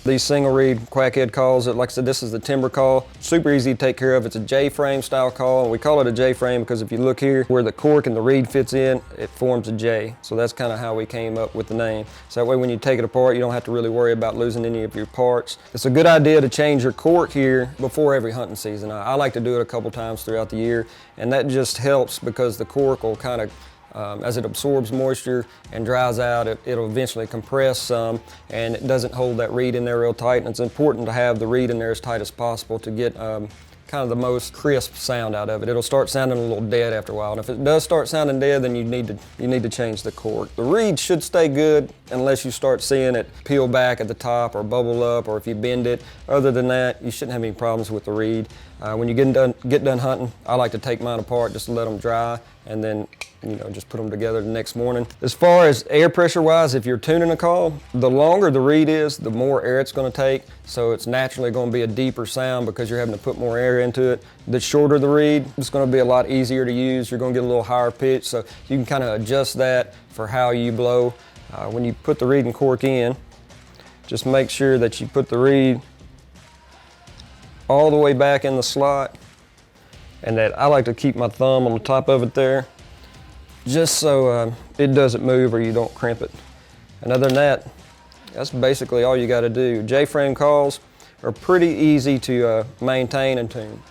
These single reed quackhead calls, like I said, this is the timber call. Super easy to take care of. It's a J-frame style call, and we call it a J-frame because if you look here where the cork and the reed fits in, it forms a J. So that's kind of how we came up with the name. So that way when you take it apart, you don't have to really worry about losing any of your parts. It's a good idea to change your cork here before every hunting season. I like to do it a couple times throughout the year, and that just helps because the cork will kind of as it absorbs moisture and dries out, it'll eventually compress some, and it doesn't hold that reed in there real tight. And it's important to have the reed in there as tight as possible to get kind of the most crisp sound out of it. It'll start sounding a little dead after a while, and if it does start sounding dead, then you need to change the cork. The reed should stay good unless you start seeing it peel back at the top or bubble up, or if you bend it. Other than that, you shouldn't have any problems with the reed. When you get done hunting, I like to take mine apart just to let them dry, and then just put them together the next morning. As far as air pressure wise, if you're tuning a call, the longer the reed is, the more air it's going to take. So it's naturally going to be a deeper sound because you're having to put more air into it. The shorter the reed, it's going to be a lot easier to use. You're going to get a little higher pitch, so you can kind of adjust that for how you blow. When you put the reed and cork in, just make sure that you put the reed all the way back in the slot, and that I like to keep my thumb on the top of it there, just so it doesn't move or you don't crimp it. And other than that, that's basically all you got to do. J-frame calls are pretty easy to maintain and tune.